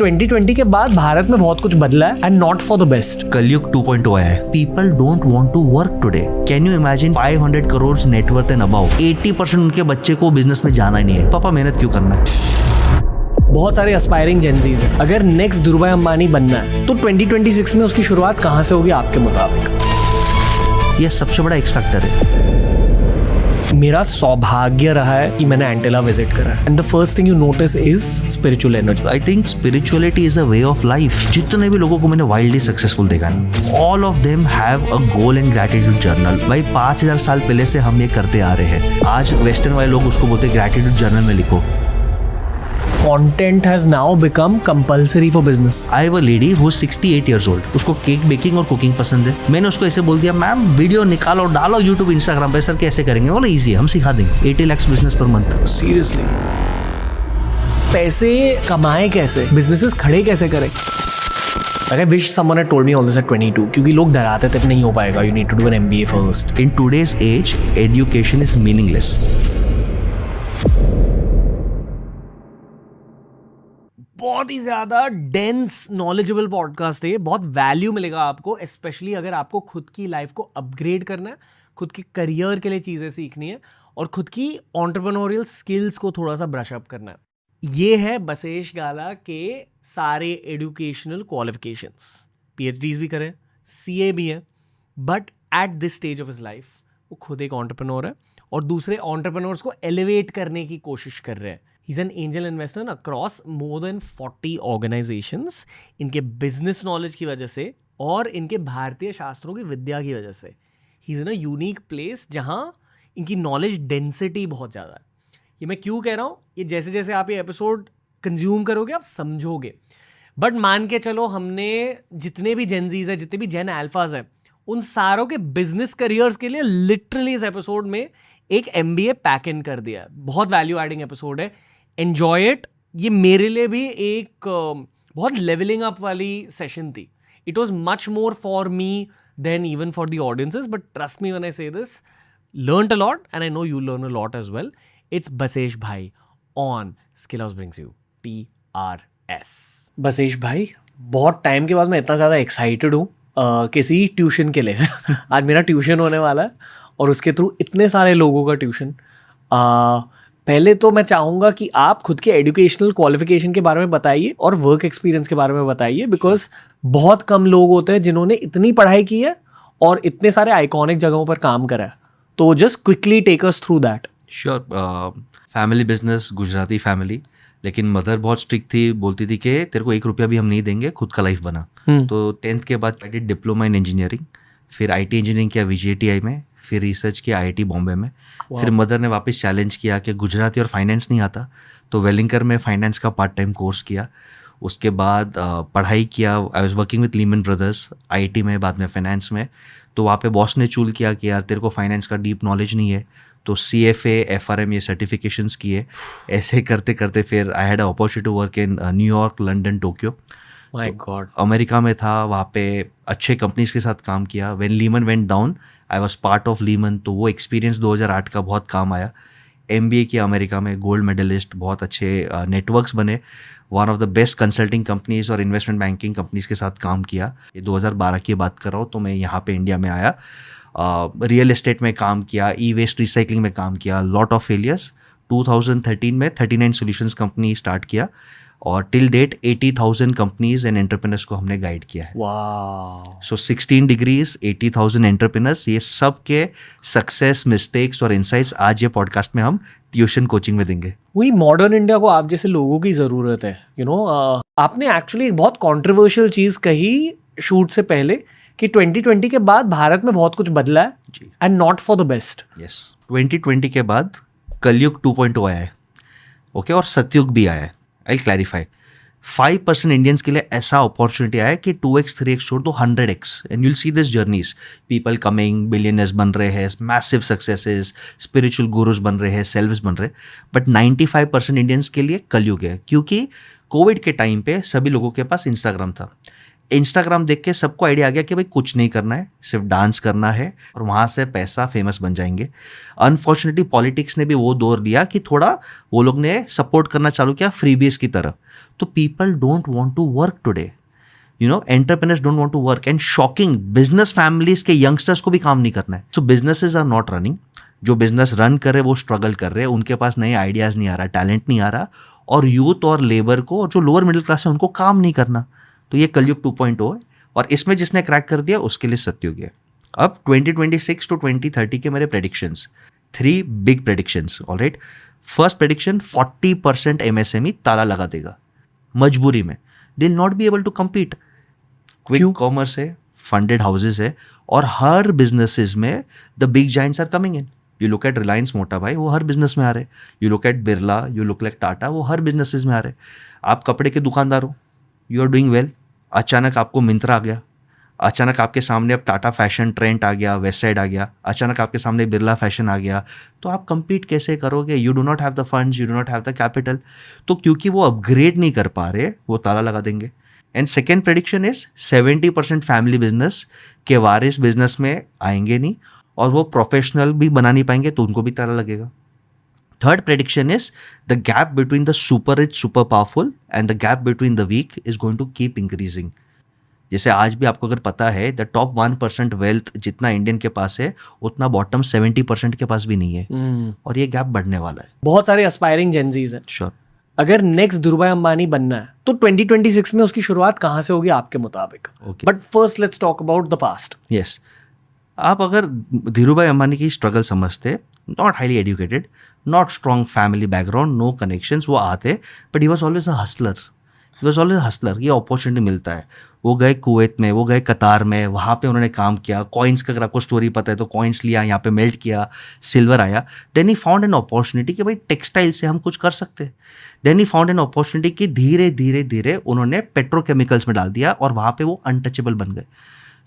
2020 के बाद भारत में बहुत कुछ बदला है and not for the best. कलयुग 2.0 आया है। People don't want to work today. Can you imagine 500 crore net worth and about 80% उनके बच्चे को बिजनेस में जाना ही नहीं है। पापा मेहनत क्यों करना है? बहुत सारे एस्पायरिंग जेंजीज हैं। अगर नेक्स्ट धीरूभाई अंबानी बनना है तो 2026 में उसकी शुरुआत कहाँ से होगी आपके मुताबिक? यह सबसे बड़ा एक्स फैक्टर है। मेरा सौभाग्य रहा है कि मैंने एंटेला विजिट करा है and the first thing you notice is spiritual energy. I think spirituality is a way of life. जितने भी लोगों को मैंने वाइल्डली सक्सेसफुल देखा है, all of them have a goal and gratitude journal. भाई 5000 साल पहले से हम ये करते आ रहे हैं। आज वेस्टर्न वाले लोग उसको बोलते हैं ग्रैटिट्यूड जर्नल में लिखो। Content has now become compulsory for business. I have a lady who is 68 years old. उसको केक बेकिंग और कुकिंग पसंद है। मैंने उसको ऐसे बोल दिया, मैम वीडियो निकालो डालो यूट्यूब इंस्टाग्राम पे। सर कैसे करेंगे? बोले इजी है, हम सिखा देंगे। 80 lakhs business per month. Seriously पैसे कमाए कैसे, बिजनेसेस खड़े कैसे करें? I wish someone had told me all this at 22 क्योंकि लोग डराते थे नहीं हो पाएगा, you need to do an MBA first. In today's age, education is meaningless. बहुत ही ज़्यादा डेंस नॉलेजेबल पॉडकास्ट है। बहुत वैल्यू मिलेगा आपको, स्पेशली अगर आपको खुद की लाइफ को अपग्रेड करना है, खुद के करियर के लिए चीज़ें सीखनी है और खुद की एंटरप्रेन्योरियल स्किल्स को थोड़ा सा ब्रश अप करना है। ये है बसेश गाला के सारे एजुकेशनल क्वालिफिकेशंस। PhDs भी करें, CA भी है, but at this stage of his life वो खुद एक एंटरप्रेन्योर है और दूसरे एंटरप्रेन्योर्स को एलिवेट करने की कोशिश कर रहे हैं। He's an angel investor across more than 40 organizations. इनके बिजनेस नॉलेज की वजह से और इनके भारतीय शास्त्रों की विद्या की वजह से he's in a unique place जहाँ इनकी नॉलेज डेंसिटी बहुत ज़्यादा है। ये मैं क्यों कह रहा हूँ? ये जैसे जैसे आप ये एपिसोड कंज्यूम करोगे आप समझोगे। बट मान के चलो हमने जितने भी जेनजीज हैं, जितने भी जेन अल्फाज हैं, उन सारों के बिजनेस करियर्स के लिए लिटरली इस एपिसोड में एक MBA पैक इन कर दिया है। बहुत वैल्यू एडिंग एपिसोड है। Enjoy it. ये मेरे लिए भी एक बहुत लेवलिंग अप वाली सेशन थी। It was much more for me than even for the audiences, but trust me when I say this, learned a lot and I know you learn a lot as well. It's Basesh भाई on Skill House brings you TRS। Basesh भाई, बहुत time के बाद मैं इतना ज़्यादा excited हूँ किसी ट्यूशन के लिए। आज मेरा ट्यूशन होने वाला है और उसके थ्रू इतने सारे लोगों का ट्यूशन। पहले तो मैं चाहूँगा कि आप खुद के एजुकेशनल क्वालिफिकेशन के बारे में बताइए और वर्क एक्सपीरियंस के बारे में बताइए, बिकॉज बहुत कम लोग होते हैं जिन्होंने इतनी पढ़ाई की है और इतने सारे आइकॉनिक जगहों पर काम करा है। तो just quickly take us through that. Sure. Family business, Gujarati family, लेकिन मदर बहुत स्ट्रिक्ट थी। बोलती थी कि तेरे को 1 रुपया भी हम नहीं देंगे, खुद का लाइफ बना। तो 10th के बाद I did diploma in engineering, फिर IT इंजीनियरिंग किया VJTI में, फिर रिसर्च किया IIT बॉम्बे में। फिर मदर ने वापस चैलेंज किया कि गुजराती और फाइनेंस नहीं आता, तो वेलिंगकर में फाइनेंस का पार्ट टाइम कोर्स किया। उसके बाद पढ़ाई किया। I was working with Lehman brothers IIT में, बाद में फाइनेंस में। तो वहाँ पे बॉस ने चूल किया कि यार तेरे को फाइनेंस का डीप नॉलेज नहीं है, तो CFA FRM ये सर्टिफिकेशंस किए। ऐसे करते करते फिर I had a opportunity to work in New York, London, Tokyo. My God. America में था, वहाँ पे अच्छे कंपनीज के साथ काम किया। When Lehman went down I was part of Lehman, तो वो एक्सपीरियंस 2008 का बहुत काम आया। MBA किया अमेरिका में, गोल्ड मेडलिस्ट, बहुत अच्छे नेटवर्क्स बने। One of the best consulting companies और इन्वेस्टमेंट बैंकिंग कंपनीज के साथ काम किया। ये 2012 की बात कर रहा हूँ। तो मैं यहाँ पे इंडिया में आया, रियल एस्टेट में काम किया, E-वेस्ट रिसाइकलिंग में काम किया, लॉट ऑफ फेलियर्स। 2013 में 39 सॉल्यूशंस कंपनी स्टार्ट किया और till date 80,000 companies and entrepreneurs को हमने गाइड किया है। वाह। सो 16 डिग्रीज, 80,000 एंटरप्रेन्योर्स, ये सब के सक्सेस, मिस्टेक्स और इनसाइट्स आज ये पॉडकास्ट में हम ट्यूशन कोचिंग में देंगे। वही मॉडर्न इंडिया को आप जैसे लोगों की ज़रूरत है। आपने एक्चुअली एक बहुत कॉन्ट्रोवर्शियल चीज़ कही शूट से पहले कि 2020 के बाद भारत में बहुत कुछ बदला है and not for the best. Yes, 2020 के बाद कलयुग 2.0 आया है, ओके, और सतयुग भी आया है। I clarify. 5% इंडियंस के लिए ऐसा अपॉर्चुनिटी आया कि 2x 3x छोड़ दो 100x, and you'll see this journeys, people coming, billionaires बन रहे हैं, मैसिव सक्सेसेस, स्पिरिचुअल गुरुज बन रहे हैं, सेल्व्स बन रहे हैं। बट 95% इंडियंस के लिए कलयुग है, क्योंकि कोविड के टाइम पे सभी लोगों के पास इंस्टाग्राम था। इंस्टाग्राम देख के सबको आइडिया आ गया कि भाई कुछ नहीं करना है, सिर्फ डांस करना है और वहाँ से पैसा फेमस बन जाएंगे। अनफॉर्चुनेटली पॉलिटिक्स ने भी वो दौर दिया कि थोड़ा वो लोग ने सपोर्ट करना चालू किया फ्रीबीज की तरह। तो people don't want to work today, you know, entrepreneurs don't want to work. And shocking, business families के यंगस्टर्स को भी काम नहीं करना है। So businesses are not running. जो बिजनेस रन कर रहे वो स्ट्रगल कर रहे हैं, उनके पास नए आइडियाज़ नहीं आ रहा, टैलेंट नहीं आ रहा, और यूथ और लेबर को और जो लोअर मिडिल क्लास है उनको काम नहीं करना। तो ये कलयुग 2.0 है, और इसमें जिसने क्रैक कर दिया उसके लिए सत्युग है। अब 2026 टू 2030 के मेरे predictions, 3 big predictions, alright. First prediction, 40% MSME ताला लगा देगा मजबूरी में। They will not be able to compete. Quick commerce है, फंडेड हाउसेज है, और हर बिजनेसेस में the big giants are coming in. You look at Reliance मोटा भाई, वो हर बिजनेस में आ रहे। You look at Birla, you look at Tata, वो हर बिजनेसेस में आ रहे। आप कपड़े के दुकानदार हो, यू आर डूइंग वेल, अचानक आपको मिंत्रा आ गया, अचानक आपके सामने अब टाटा फैशन, ट्रेंड आ गया, वेस्ट साइड आ गया, अचानक आपके सामने बिरला फैशन आ गया, तो आप compete कैसे करोगे? You do not have the funds, you do not have the capital. तो क्योंकि वो अपग्रेड नहीं कर पा रहे, वो ताला लगा देंगे। And second prediction is 70% family business के वारिस बिजनेस में आएंगे नहीं, और वो प्रोफेशनल भी बना नहीं पाएंगे, तो उनको भी ताला लगेगा। Third prediction is the gap between the super rich, super powerful and the gap between the weak is going to keep increasing. जैसे आज भी आपको अगर पता है, द टॉप 1% वेल्थ जितना इंडियन के पास है, उतना बॉटम 70% के पास भी नहीं है, और ये गैप बढ़ने वाला है। बहुत सारे एस्पायरिंग जेनजीज हैं। श्योर। अगर नेक्स्ट धीरूभाई अंबानी बनना है तो 2026 में उसकी शुरुआत कहाँ से होगी आपके मुताबिक? But first let's talk about the past. Yes, आप अगर धीरूभाई अंबानी की स्ट्रगल समझते, not highly educated, not strong family background, no connections, वो आते, but he was always a hustler. He was always hustler. ये अपॉर्चुनिटी मिलता है, वो गए कुवैत में, वो गए कतार में, वहाँ पे उन्होंने काम किया। कॉइन्स का अगर आपको स्टोरी पता है तो कॉइन्स लिया, यहाँ पे मेल्ट किया, सिल्वर आया। Then he found an opportunity कि भाई टेक्सटाइल से हम कुछ कर सकते हैं। Then he found an opportunity कि धीरे धीरे धीरे उन्होंने पेट्रोकेमिकल्स में डाल दिया, और वहाँ पे वो अनटचेबल बन गए।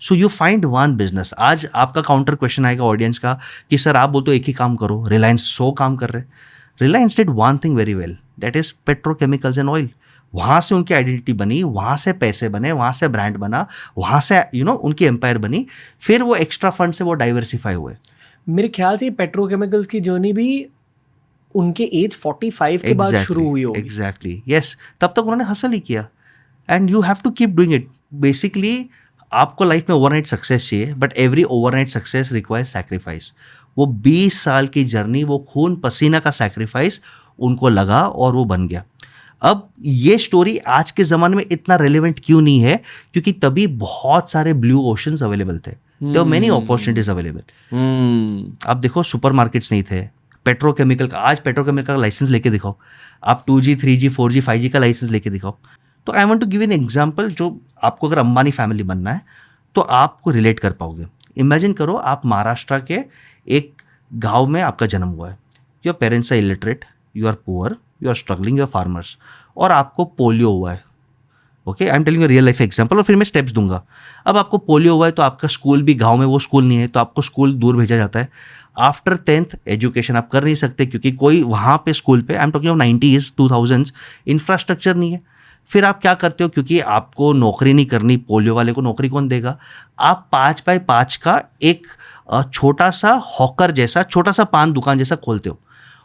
So you find one business. आज आपका काउंटर क्वेश्चन आएगा ऑडियंस का कि सर आप बोलते हो एक ही काम करो, रिलायंस 100 काम कर रहे। Reliance did one thing very well, that is petrochemicals and oil. वहाँ से उनकी आइडेंटिटी बनी, वहाँ से पैसे बने, वहाँ से ब्रांड बना, वहाँ से उनकी एम्पायर बनी। फिर वो एक्स्ट्रा फंड से वो डाइवर्सिफाई हुए। मेरे ख्याल से पेट्रोकेमिकल्स की जर्नी भी उनके एज 45 के बाद शुरू हुई होगी। Exactly, yes. तब तक उन्होंने हसल ही किया, and you have to keep doing it. Basically आपको लाइफ में ओवरनाइट सक्सेस चाहिए, but every overnight success requires sacrifice. वो 20 साल की जर्नी, वो खून पसीना का सैक्रिफाइस उनको लगा, और वो बन गया। अब ये स्टोरी आज के ज़माने में इतना रेलेवेंट क्यों नहीं है? क्योंकि तभी बहुत सारे ब्लू ओशंस अवेलेबल थे, there were many opportunities available. आप देखो, सुपरमार्केट्स नहीं थे, पेट्रोकेमिकल का, आज पेट्रोकेमिकल का लाइसेंस लेके दिखाओ, आप 2G 3G 4G 5G का लाइसेंस लेके दिखाओ। तो I want to give an example, जो आपको अगर अंबानी फैमिली बनना है तो आपको रिलेट कर पाओगे। इमेजिन करो, आप महाराष्ट्र के एक गाँव में आपका जन्म हुआ है। Your parents are illiterate, you are poor, you are struggling, you are farmers, और आपको पोलियो हुआ है। Okay, I am telling you real life example, और फिर मैं स्टेप्स दूंगा। अब आपको पोलियो हुआ है, तो आपका स्कूल भी गांव में वो स्कूल नहीं है, तो आपको स्कूल दूर भेजा जाता है। आफ्टर 10th एजुकेशन आप कर नहीं सकते, क्योंकि कोई वहाँ पे स्कूल पे, I am talking of 90s 2000s, infrastructure नहीं है। फिर आप क्या करते हो? क्योंकि आपको नौकरी नहीं करनी, पोलियो वाले को नौकरी कौन देगा? आप 5x5 का एक छोटा सा हॉकर जैसा, छोटा सा पान दुकान जैसा खोलते हो,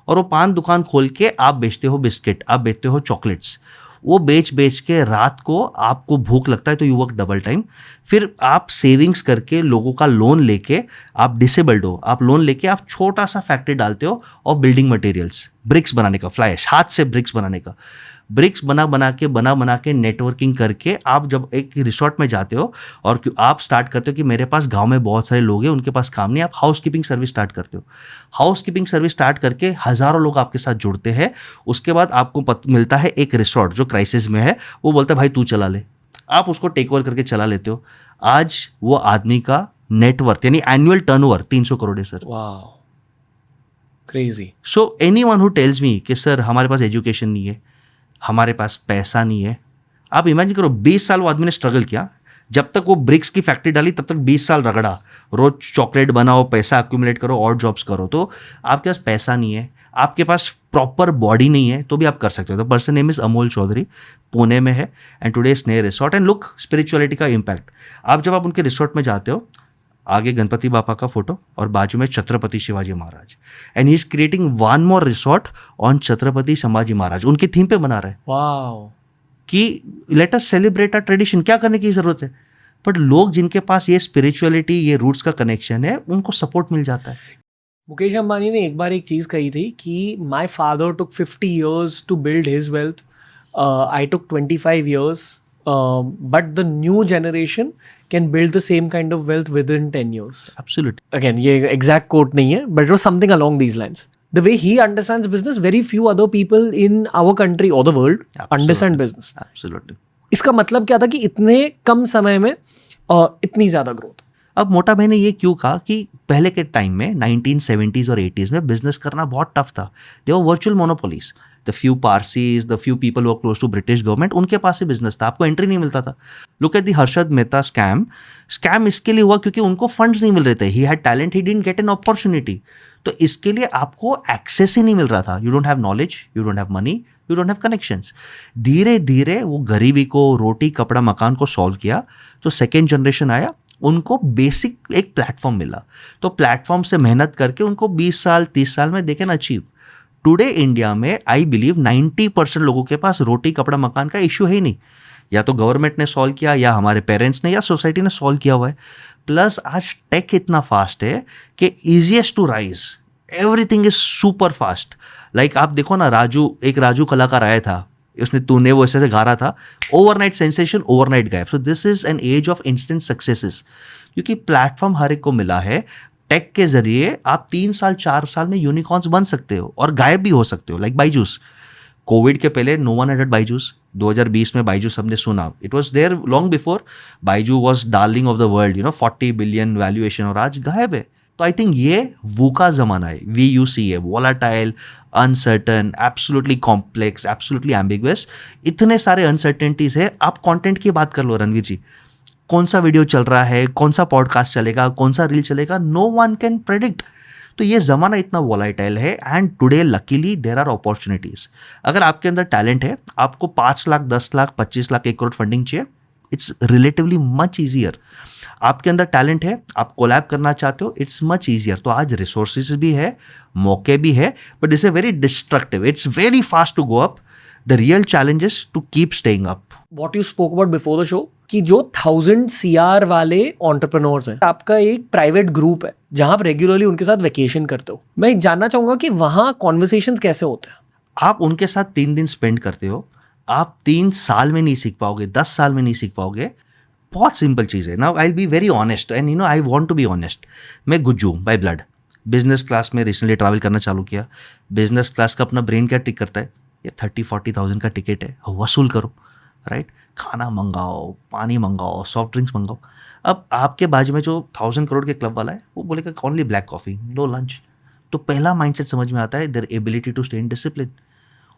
और वो पान दुकान खोल के आप बेचते हो बिस्किट, आप बेचते हो चॉकलेट्स। वो बेच के रात को आपको भूख लगता है तो यू वर्क डबल टाइम। फिर आप सेविंग्स करके, लोगों का लोन लेके, आप डिसेबल्ड हो, आप लोन लेके आप छोटा सा फैक्ट्री डालते हो और बिल्डिंग मटेरियल्स, ब्रिक्स बनाने का, फ्लाई ऐश, हाथ से ब्रिक्स बनाने का। ब्रिक्स बना के नेटवर्किंग करके आप जब एक रिसोर्ट में जाते हो और आप स्टार्ट करते हो कि मेरे पास गांव में बहुत सारे लोग हैं, उनके पास काम नहीं, आप हाउस कीपिंग सर्विस स्टार्ट करते हो। हाउस कीपिंग सर्विस स्टार्ट करके हज़ारों लोग आपके साथ जुड़ते हैं। उसके बाद आपको मिलता है एक रिसोर्ट जो क्राइसिस में है, वो बोलता है भाई तू चला ले, आप उसको टेक ओवर करके चला लेते हो। आज वो आदमी का नेटवर्थ यानी एनुअल टर्नओवर 300 करोड़ है सर। वाह, crazy. So anyone who tells me कि सर हमारे पास एजुकेशन नहीं है, हमारे पास पैसा नहीं है, आप इमेजिन करो 20 साल वो आदमी ने स्ट्रगल किया। जब तक वो ब्रिक्स की फैक्ट्री डाली तब तक 20 साल रगड़ा, रोज चॉकलेट बनाओ, पैसा एक्यूमुलेट करो और जॉब्स करो। तो आपके पास पैसा नहीं है, आपके पास प्रॉपर बॉडी नहीं है तो भी आप कर सकते हो. The person name is Amol Chaudhary, Pune में है, and today Sneh resort. And look spirituality का इम्पैक्ट. जब आप उनके रिसोर्ट में जाते हो, आगे गणपति बापा का फोटो और बाजू में Chhatrapati Shivaji Maharaj, and he is creating one more resort on Chhatrapati Shivaji Maharaj. उनकी थीम पे बना रहे हैं. वाओ. कि let us celebrate our tradition. क्या करने की जरूरत है? बट लोग जिनके पास ये स्पिरिचुअलिटी, ये रूट्स का कनेक्शन है, उनको सपोर्ट मिल जाता है. मुकेश अंबानी ने एक बार एक चीज़ कही थी कि my father took 50 years to build his wealth, I took 25 years, but the new generation can build the same kind of wealth within 10 years. Absolutely. Again, ये एग्जैक्ट कोट नहीं है, but it was something along these lines. The way he understands business, very few other people in our country or the world understand business. Absolutely. इसका मतलब क्या था कि इतने कम समय में इतनी ज़्यादा ग्रोथ. अब मोटा भाई ने ये क्यों कहा कि पहले के टाइम में 1970s और 80s में बिजनेस करना बहुत टफ था. दे वर virtual monopolies. The few Parsis, the few people were close to British government, उनके पास ही बिजनेस था, आपको एंट्री नहीं मिलता था. Look at the Harshad Mehta scam इसके लिए हुआ क्योंकि उनको फंड्स नहीं मिल रहे थे. He had talent, he didn't get an opportunity. तो इसके लिए आपको एक्सेस ही नहीं मिल रहा था. You don't have knowledge, you don't have money, you don't have connections. धीरे धीरे वो गरीबी को, रोटी कपड़ा मकान को सॉल्व किया. तो सेकेंड जनरेशन आया, उनको बेसिक एक प्लेटफॉर्म मिला. तो प्लेटफॉर्म से मेहनत करके उनको 20 साल 30 साल में they can achieve. Today India में आई बिलीव 90% लोगों के पास रोटी कपड़ा मकान का इश्यू है ही नहीं. या तो गवर्नमेंट ने सॉल्व किया, या हमारे पेरेंट्स ने, या सोसाइटी ने सॉल्व किया हुआ है. प्लस आज टेक इतना फास्ट है कि easiest to rise, everything is super fast. Like आप देखो ना, राजू कलाकार आया था, उसने तूने वो ऐसे गा रहा था, ओवरनाइट सेंसेशन, ओवरनाइट गायब. So this is an age of instant successes, क्योंकि प्लेटफॉर्म हर एक को मिला है. टेक के जरिए आप 3 साल 4 साल में यूनिकॉर्न्स बन सकते हो और गायब भी हो सकते हो. लाइक बाइजूस, कोविड के पहले नो वन हैड बाइजूस. 2020 में बाइजूस हमने सुना, it was there long before. Byju was darling of the world, 40 billion valuation, और आज गायब है. तो आई थिंक ये वो का ज़माना है, VUC है, volatile, uncertain, absolutely complex, absolutely ambiguous. इतने सारे अनसर्टेनिटीज़ है. आप कंटेंट की बात कर लो रणवीर जी, कौन सा वीडियो चल रहा है, कौन सा पॉडकास्ट चलेगा, कौन सा रील चलेगा, नो वन कैन प्रेडिक्ट. तो ये ज़माना इतना वॉलाटाइल है. And today luckily there are opportunities. अगर आपके अंदर टैलेंट है, आपको 5 लाख 10 लाख 25 लाख 1 करोड़ फंडिंग चाहिए, इट्स रिलेटिवली मच ईजियर. आपके अंदर टैलेंट है, आप कोलैब करना चाहते हो, इट्स मच ईजियर. तो आज रिसोर्सेज भी है, मौके भी है, but it's a very destructive. It's very fast to go up. The real challenge is to keep staying up. What you spoke about before the show, कि जो 1000 CR वाले एंटरप्रेन्योर्स हैं, आपका एक प्राइवेट ग्रुप है जहां आप रेगुलरली उनके साथ वेकेशन करते हो. मैं जानना चाहूंगा कि वहां कॉन्वर्सेशंस कैसे होते हैं. आप उनके साथ 3 दिन स्पेंड करते हो, आप 3 साल में नहीं सीख पाओगे, 10 साल में नहीं सीख पाओगे. बहुत सिंपल चीज़ है. Now I will be very honest, and I want to be honest. मैं Gujju by blood. Business class में रिसेंटली ट्रैवल करना चालू किया. बिजनेस क्लास का अपना ब्रेन क्या टिक करता है, ये 30-40,000 का टिकट है, वसूल करो, राइट. खाना मंगाओ, पानी मंगाओ, सॉफ्ट ड्रिंक्स मंगाओ. अब आपके बाजू में जो 1000 करोड़ के क्लब वाला है, वो बोलेगा only black coffee, no lunch. तो पहला माइंडसेट समझ में आता है, their ability to stay in discipline.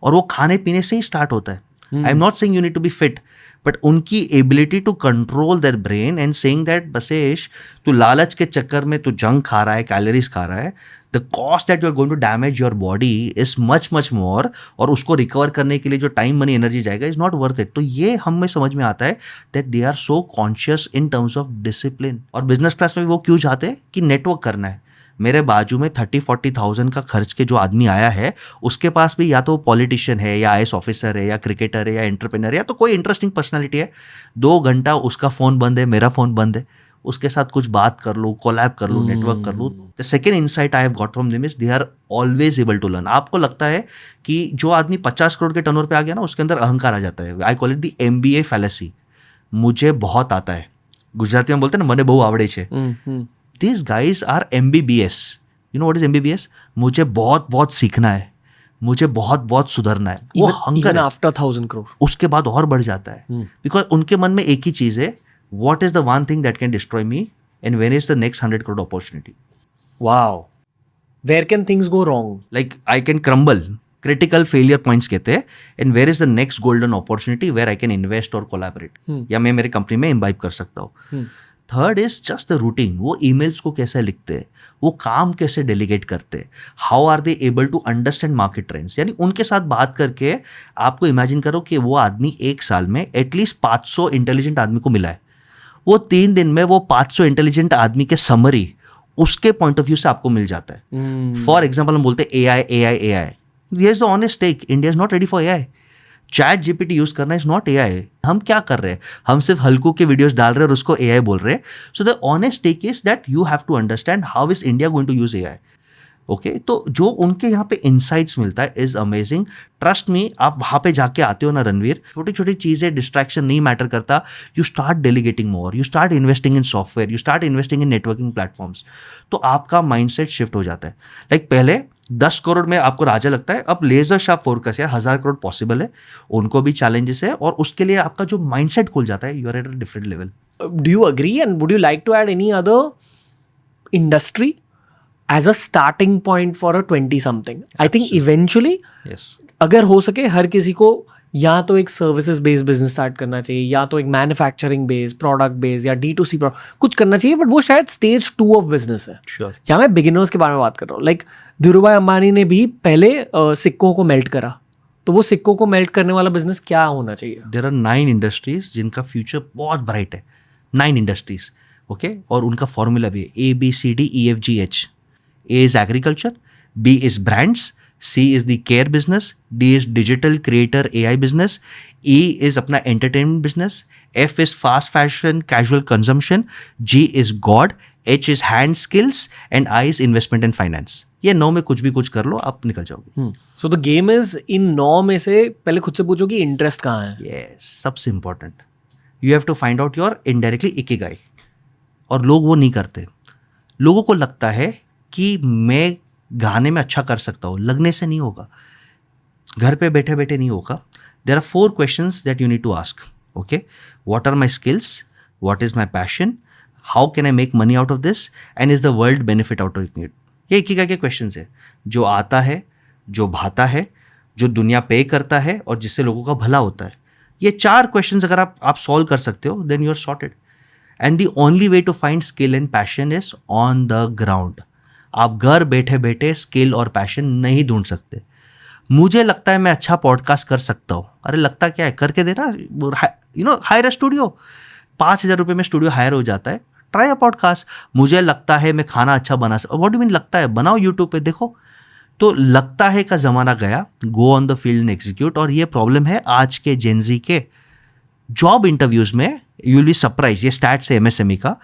और वो खाने पीने से ही स्टार्ट होता है. I am not saying you need to be fit, but उनकी ability to control their brain and saying that बसेश, तू लालच के चक्कर में तू जंक खा रहा है, कैलोरीज खा रहा है, the cost that you are going to damage your body is much more, और उसको रिकवर करने के लिए जो टाइम मनी एनर्जी जाएगा इज नॉट वर्थ इट. तो ये हमें समझ में आता है that they are so conscious in terms of discipline. और बिजनेस क्लास में भी वो क्यों चाहते हैं कि नेटवर्क करना है. मेरे बाजू में 30-40,000 का खर्च के जो आदमी आया है, उसके पास भी या तो पॉलिटिशियन है, या IAS ऑफिसर है, या क्रिकेटर है, या एंटरप्रेन्योर, या तो कोई इंटरेस्टिंग पर्सनालिटी है. 2 घंटा उसका फ़ोन बंद है, मेरा फ़ोन बंद है, उसके साथ कुछ बात कर लो, कोलैब कर लो, नेटवर्क कर लो. The second insight I have got from them is they are always able to learn. आपको लगता है कि जो आदमी 50 करोड़ के टर्नओवर पे आ गया ना, उसके अंदर अहंकार आ जाता है. I call it the MBA fallacy. मुझे बहुत आता है, गुजराती में बोलते हैं ना, मने बहु आवड़े छे. These guys are MBBS. You know what is MBBS? मुझे बहुत सीखना है, मुझे बहुत सुधरना है. वो हंगर है. आफ्टर 1000 करोड़ उसके बाद और बढ़ जाता है. बिकॉज उनके मन में एक ही चीज है, what is the one thing that can destroy me and when is the next 100 crore opportunity? Wow. Where can things go wrong? Like I can crumble. Critical failure points कहते हैं. And where is the next golden opportunity where I can invest or collaborate? या मैं मेरे company में imbibe कर सकता हूँ. Third is just the routine, वो ईमेल्स को कैसे लिखते हैं, वो काम कैसे डेलीगेट करते हैं, how are they able to understand market trends. यानी उनके साथ बात करके आपको इमेजिन करो कि वो आदमी एक साल में एटलीस्ट 500 इंटेलिजेंट आदमी को मिला है, वो 3 दिन में वो 500 इंटेलिजेंट आदमी के समरी उसके पॉइंट ऑफ व्यू से आपको मिल जाता है। फॉर एग्जाम्पल हम बोलते हैं AI AI AI, here is the honest take, India is not ready for AI। Chat GPT use करना इज नॉट AI। हम क्या कर रहे हैं, हम सिर्फ हल्कू के वीडियोस डाल रहे हैं और उसको AI बोल रहे हैं। So the honest take is that you have to understand how is India going to use AI। Okay, तो जो उनके यहाँ पे इनसाइट्स मिलता है इज अमेजिंग। ट्रस्ट मी, आप वहाँ पे जाके आते हो ना रणवीर, छोटी छोटी चीज़ें, डिस्ट्रैक्शन नहीं मैटर करता। You start delegating more, you start investing in software, you start investing in networking platforms, तो आपका माइंडसेट शिफ्ट हो जाता है। लाइक पहले 10 करोड़ में आपको राजा लगता है, अब लेजर शार्प फोकस है, 1000 करोड़ पॉसिबल है, उनको भी चैलेंजेस है, और उसके लिए आपका जो माइंडसेट खुल जाता है, you are at a different level. Do you agree and would you like to add any other industry as a starting point for a 20 something? I think eventually अगर हो सके हर किसी को या तो एक सर्विसेज बेस्ड बिजनेस स्टार्ट करना चाहिए, या तो एक मैन्युफैक्चरिंग बेस्ड, प्रोडक्ट बेस्ड, या D2C कुछ करना चाहिए, बट वो शायद स्टेज 2 ऑफ बिजनेस है। या मैं बिगिनर्स के बारे में बात कर रहा हूँ। लाइक धीरूभाई अंबानी ने भी पहले सिक्कों को मेल्ट करा, तो वो सिक्कों को मेल्ट करने वाला बिजनेस क्या होना चाहिए? देयर आर 9 इंडस्ट्रीज जिनका फ्यूचर बहुत ब्राइट है, 9 इंडस्ट्रीज, ओके, और उनका फॉर्मूला भी है ABCDEFGH। A is agriculture, B is brands, C is the care business, D is digital creator AI business, E is अपना entertainment business, F is fast fashion casual consumption, G is God, H is hand skills, and I is investment and finance। ये 9 में कुछ भी कुछ कर लो, आप निकल जाओगे। So the game is इन 9 में से पहले खुद से पूछो कि इंटरेस्ट कहाँ है। Yes, सबसे important, you have to find out your indirectly ikigai, और लोग वो नहीं करते। लोगों को लगता है कि मैं गाने में अच्छा कर सकता हूँ, लगने से नहीं होगा, घर पे बैठे बैठे नहीं होगा। There are 4 questions that you need to ask, okay, what are my skills, what is my passion, how can I make money out of this, and is the world benefit out of it. ये ikigai के questions है, जो आता है, जो भाता है, जो दुनिया पे करता है, और जिससे लोगों का भला होता है। ये 4 क्वेश्चंस अगर आप सॉल्व कर सकते हो, then you are sorted. And the only way to find skill and passion is on the ground. आप घर बैठे बैठे स्किल और पैशन नहीं ढूंढ सकते। मुझे लगता है मैं अच्छा पॉडकास्ट कर सकता हूँ, अरे लगता क्या है, करके देना, you know, higher a studio, 5,000 रुपये में स्टूडियो हायर हो जाता है, ट्राई अ पॉडकास्ट। मुझे लगता है मैं खाना अच्छा बना सकता, व्हाट डू मीन लगता है, बनाओ यूट्यूब पे देखो। तो लगता है का ज़माना गया, go on the field and execute. और ये प्रॉब्लम है आज के जेनजी के जॉब इंटरव्यूज़ में। यू विल बी सरप्राइज, ये स्टैट्स है MSME का,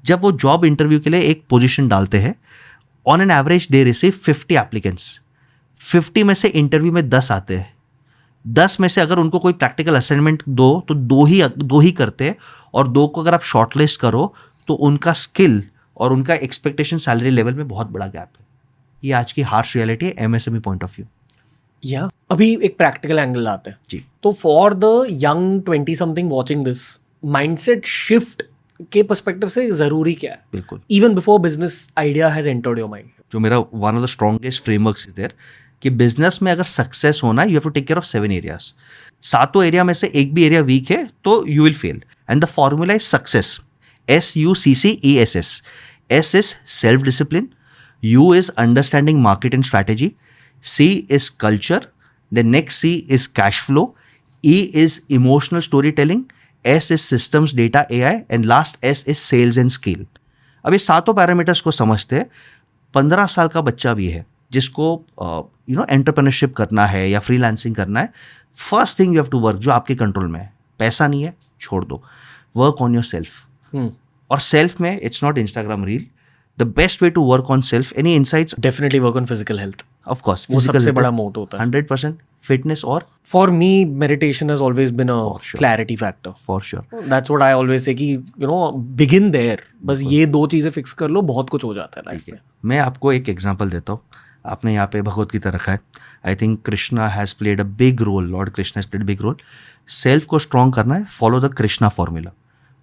जब वो जॉब इंटरव्यू के लिए एक पोजीशन डालते हैं, on an average they receive 50 applicants. 50 में से इंटरव्यू में 10 आते हैं। 10 में से अगर उनको कोई प्रैक्टिकल असाइनमेंट दो तो दो ही करते हैं, और 2 को अगर आप शॉर्टलिस्ट करो तो उनका स्किल और उनका एक्सपेक्टेशन सैलरी लेवल में बहुत बड़ा गैप है। ये आज की हार्श रियलिटी है MSME पॉइंट ऑफ व्यू। या अभी एक प्रैक्टिकल एंगल लाते हैं जी। तो for the young 20 something watching this, mindset shift के पर्सपेक्टिव से जरूरी क्या है? बिल्कुल, even before business idea has entered your mind. जो मेरा one of the strongest frameworks is there कि बिजनेस में अगर सक्सेस होना, you have to take care of 7 areas. 7 area में से एक भी एरिया वीक है तो you will fail, and the formula is success, SUCCESS। S is self discipline, U is understanding market and strategy, C is culture, the next C is cash flow, E is emotional storytelling, S is systems data AI, and last S is sales and scale। अब ये 7 parameters को समझते हैं। 15 साल का बच्चा भी है जिसको एंटरप्रेन्योरशिप करना है या फ्रीलांसिंग करना है, first thing you have to work, जो आपके कंट्रोल में है, पैसा नहीं है छोड़ दो, वर्क ऑन योर सेल्फ। और सेल्फ में it's not Instagram reel, the best way to work on self. Any insights? Definitely work on physical health, of course, वो सबसे बड़ा मोटो होता है। 100% फिटनेस, और for me meditation has always been a clarity factor, for sure. That's what I always say कि you know begin there, बस ये 2 चीजें फिक्स कर लो, बहुत कुछ हो जाता है लाइफ में। मैं आपको एक एग्जांपल देता हूँ। आपने यहाँ पे भगवत गीता रखा है, I think Krishna has played a big role, lord Krishna has played a big role. Self को स्ट्रॉन्ग करना है, follow the Krishna formula.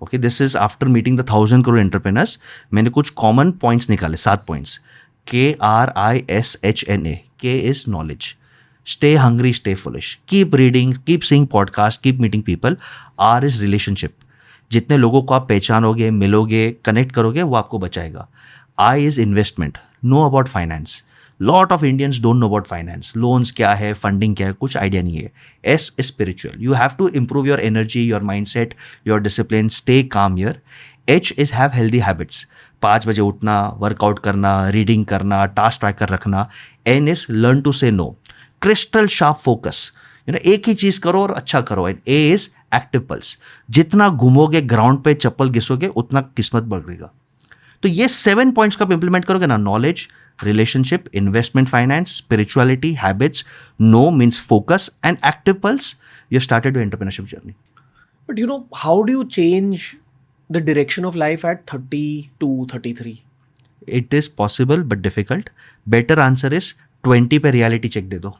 Okay, this is after meeting the 1000 crore entrepreneurs. मैंने कुछ कॉमन पॉइंट्स निकाले, 7 points. KRISHNA, K is knowledge, stay hungry, stay foolish, keep reading, keep seeing podcasts, keep meeting people। R is relationship, जितने लोगों को आप पहचानोगे, मिलोगे, connect करोगे, वो आपको बचाएगा. I is investment. Know about finance. Lot of Indians don't know about finance. Loans क्या है, फंडिंग क्या है, कुछ आइडिया नहीं है. S is spiritual. You have to improve your energy, your mindset, your discipline, stay calm here. H is have healthy habits. 5 बजे उठना, workout करना, रीडिंग करना, टास्क ट्रैकर रखना. N is learn to say no. Crystal sharp focus. एक ही चीज करो और अच्छा करो. And A is active pulse. जितना घूमोगे, ग्राउंड पे चप्पल घिसोगे, उतना किस्मत बढ़ेगा. तो ये 7 पॉइंट्स का आप इंप्लीमेंट करोगे ना, knowledge, relationship, investment, finance, spirituality, habits, no means focus, and active pulse, you started your entrepreneurship journey. But how do you change the direction of life at 32, 33? It is possible but difficult. Better answer is 20 पे reality check दे दो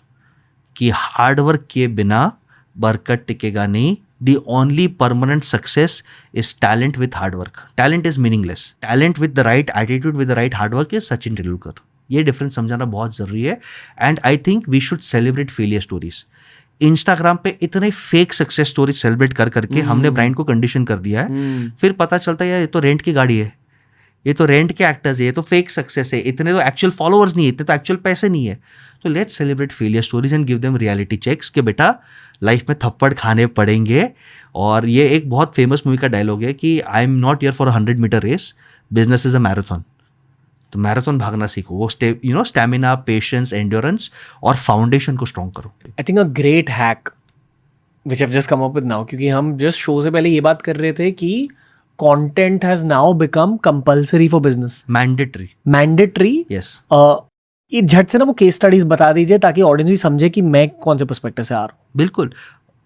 कि hard work किए बिना बरकत टिकेगा नहीं. The only permanent success is talent with hard work. Talent is meaningless. Talent with the right attitude, with the right hard work is Sachin Tendulkar. ये difference समझाना बहुत ज़रूरी है. And I think we should celebrate failure stories. Instagram पे इतने fake success stories celebrate कर करके हमने ब्रांड को कंडीशन कर दिया है. फिर पता चलता है यार ये तो रेंट की गाड़ी है, ये तो रेंट के एक्टर्स है, ये तो फेक सक्सेस है, इतने तो एक्चुअल फॉलोअर्स नहीं है, इतने तो एक्चुअल पैसे नहीं है. तो let's celebrate failure stories and give them reality checks कि बेटा लाइफ में थप्पड़ खाने पड़ेंगे. और ये एक बहुत फेमस मूवी का डायलॉग है कि I am not here for 100 metre race, business is a marathon. तो मैराथन भागना सीखो. वो स्टेमिना, पेशेंस, एंड्योरेंस और फाउंडेशन को स्ट्रॉन्ग करो. I think a great hack which have just come up with now, क्योंकि हम जस्ट शो से पहले ये बात कर रहे थे कि content has now become compulsory for business. Mandatory. Yes. ये झट से ना वो केस स्टडीज बता दीजिए ताकि ऑडियंस भी समझे कि मैं कौन से पर्सपेक्टिव से आ रहा हूँ. बिल्कुल.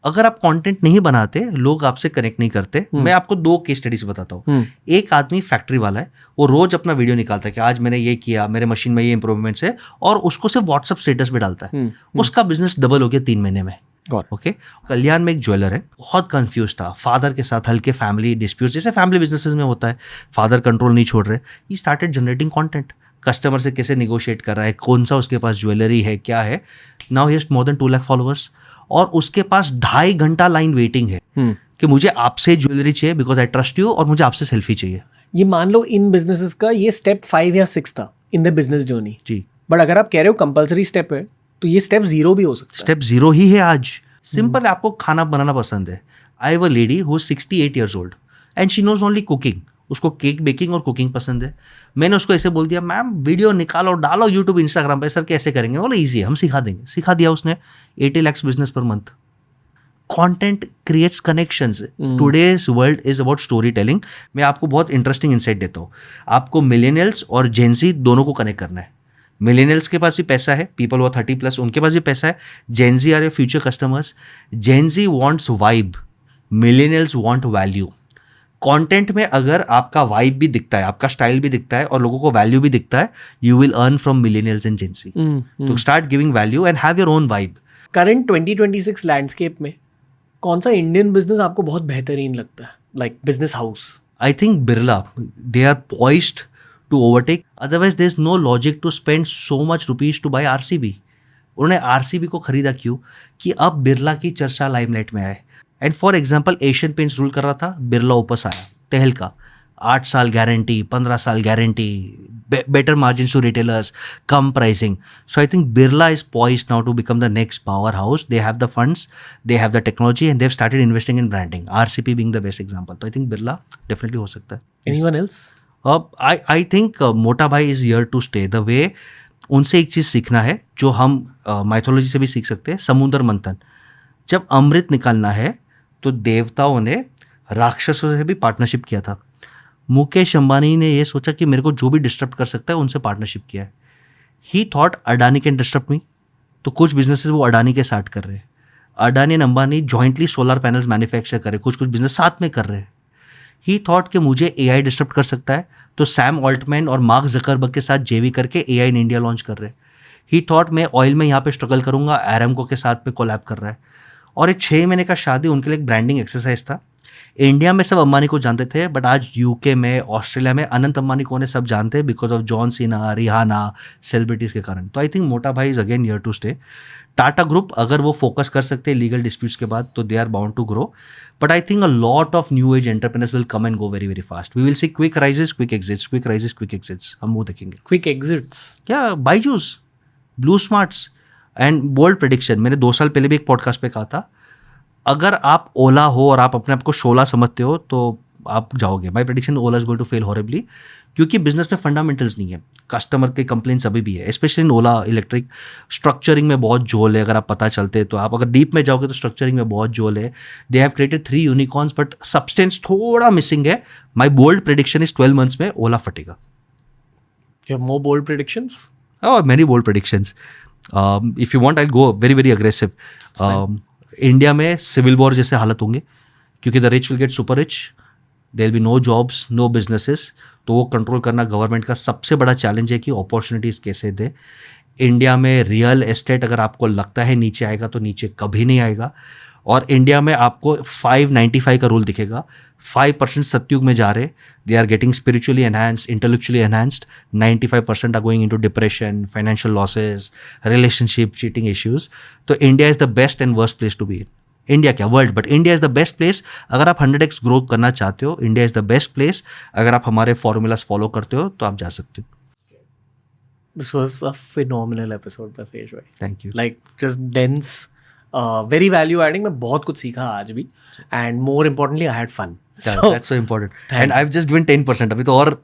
अगर आप कंटेंट नहीं बनाते, लोग आपसे कनेक्ट नहीं करते. मैं आपको 2 केस स्टडीज बताता हूँ. एक आदमी फैक्ट्री वाला है, वो रोज अपना वीडियो निकालता है कि आज मैंने ये किया, मेरे मशीन में ये इंप्रूवमेंट्स है, और उसको सिर्फ व्हाट्सएप स्टेटस पे डालता है. उसका बिजनेस डबल हो गया 3 महीने में. ओके. कल्याण में एक ज्वेलर है, बहुत कंफ्यूज था. फादर के साथ हल्के फैमिली डिस्प्यूट, जैसे फैमिली बिजनेसेस में होता है. फादर कंट्रोल नहीं छोड़ रहे. He started generating content. Customer से कैसे निगोशिएट कर रहा है, कौन सा उसके पास ज्वेलरी है, क्या है. Now he has more than 2 lakh followers. और उसके पास 2.5 घंटा लाइन वेटिंग है कि मुझे आपसे ज्वेलरी चाहिए बिकॉज आई ट्रस्ट यू, और मुझे आपसे सेल्फी चाहिए. ये मान लो इन बिजनेसेस का ये स्टेप 5 या 6 था इन द बिजनेस जर्नी जी. बट अगर आप कह रहे हो कंपलसरी स्टेप है, तो ये स्टेप 0 भी हो सकता है. स्टेप 0 ही है आज. सिंपल. आपको खाना बनाना पसंद है. I have a lady who is 68 years old and she knows only cooking. उसको केक बेकिंग और कुकिंग पसंद है. मैंने उसको ऐसे बोल दिया, मैम वीडियो निकालो, डालो यूट्यूब, इंस्टाग्राम पे. सर कैसे करेंगे? बोले ईजी है, हम सिखा देंगे. सिखा दिया उसने. 80 lakhs business per month. Content creates connections. Today's world is about story telling. मैं आपको बहुत इंटरेस्टिंग इंसाइट देता हूँ. आपको मिलेनियल्स और जेनजी दोनों को कनेक्ट करना है. मिलेनियल्स के पास भी पैसा है, पीपल वो 30+, उनके पास भी पैसा है. Gen Z are your future customers. Gen Z wants vibe, millennials want value. Content में अगर आपका वाइब भी दिखता है, आपका स्टाइल भी दिखता है और लोगों को वैल्यू भी दिखता है, you will earn from millennials and Gen Z. तो start giving value and have your own vibe. Current 2026 landscape में कौन सा इंडियन बिजनेस आपको बहुत बेहतरीन लगता है, like business house? I think Birla. They are poised to overtake. Otherwise there is no logic to spend so much rupees to buy RCB. उन्होंने RCB को खरीदा क्यों? कि अब बिरला की चर्चा लाइमलाइट में आए. And for example Asian paints rule कर रहा था, बिरला ओपस आया तहल का. 8 साल गारंटी, 15 साल guarantee, better margins to retailers, come pricing. So I think Birla is poised now to become the next powerhouse. They have the funds, they have the technology, and they've started investing in branding. RCP being the best example. So I think Birla definitely हो सकता है. Anyone else? I think मोटा भाई is here to stay. The way उनसे एक चीज़ सीखना है जो हम माइथोलॉजी से भी सीख सकते हैं. समुद्र मंथन. जब अमृत निकालना है तो देवताओं ने राक्षसों से भी पार्टनरशिप किया था. मुकेश अंबानी ने ये सोचा कि मेरे को जो भी डिस्टर्ब कर सकता है उनसे पार्टनरशिप किया है. ही thought Adani can disturb me. तो कुछ बिजनेसेस वो अडानी के साथ कर रहे हैं. Adani and Ambani jointly solar panels manufacture कर रहे, कुछ बिजनेस साथ में कर रहे हैं. ही थॉट कि मुझे एआई डिस्टर्ब कर सकता है, तो सैम ऑल्टमैन और मार्क जकरबर्ग के साथ जेवी करके एआई इन इंडिया लॉन्च कर रहे हैं. ही थॉट मैं ऑयल में यहाँ पे स्ट्रगल करूंगा, एरामको के साथ पे कोलैब कर रहा है. और एक 6 महीने का शादी उनके लिए एक ब्रांडिंग एक्सरसाइज था. इंडिया में सब अंबानी को जानते थे, बट आज यूके में, ऑस्ट्रेलिया में अनंत अंबानी को सब जानते हैं because of John Cena, Rihanna, celebrities के कारण. तो आई थिंक मोटा भाई is again here to stay. Tata group अगर वो फोकस कर सकते हैं लीगल डिस्प्यूट्स के बाद तो they are bound to grow, but I think a lot of new age entrepreneurs will come and go very very fast. We will see quick rises quick exits, quick rises quick exits, हम वो देखेंगे. Quick exits, क्या Byju's, BluSmarts and bold prediction. मैंने 2 साल पहले भी एक podcast पे कहा था, अगर आप ओला हो और आप अपने आप को शोला समझते हो तो आप जाओगे. My prediction, Ola is going to fail horribly, क्योंकि बिजनेस में फंडामेंटल्स नहीं है. कस्टमर के कंप्लेंट्स अभी भी है, specially in Ola electric. Structuring में बहुत झोल है, अगर आप पता चलते तो आप अगर डीप में जाओगे तो स्ट्रक्चरिंग में बहुत झोल है. They have created 3 unicorns but substance थोड़ा मिसिंग है. माई बोल्ड प्रेडिक्शन इज 12 months में ओला फटेगा. You have more bold predictions? Oh, many bold predictions. If you want, I'll go very, very aggressive. India में सिविल वॉर जैसे हालत होंगे, क्योंकि the rich will get super rich, there will be no jobs, no businesses. तो वो control करना government का सबसे बड़ा चैलेंज है कि अपॉर्चुनिटीज़ कैसे दे. इंडिया में रियल एस्टेट अगर आपको लगता है नीचे आएगा तो नीचे कभी नहीं आएगा. और इंडिया में आपको 595 का रूल दिखेगा. 5% सत्युग में जा रहे, they are getting spiritually enhanced, intellectually enhanced. 95% are going into depression, financial losses, relationship, cheating issues. तो India is the best and worst place to be in. India क्या, world, but India is the best place. अगर आप 100x grow करना चाहते हो, India is the best place. अगर आप हमारे फॉर्मूलाज फॉलो करते हो तो आप जा सकते हो. This was a phenomenal episode, Basesh bhai. Thank you. Like just dense, very value adding. मैं बहुत कुछ सीखा आज भी, and more importantly, I had fun. So That's so important. And I've just given 10%. अभी तो और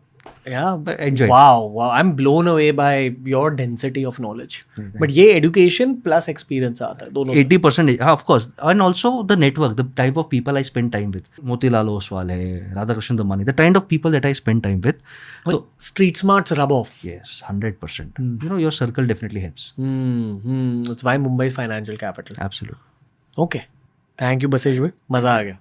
yeah, enjoy. wow, I'm blown away by your density of knowledge. But ये education plus experience आता है दोनों से. 80%, of course. And also the network, the type of people I spend time with. Motilal Oswal है, Radhakrishnan Damani, the kind of people that I spend time with. So, street smarts rub off. Yes, 100%. You know, your circle definitely helps. That's why Mumbai is financial capital. Absolutely. Okay. Thank you, Basesh bhai. मजा आ गया.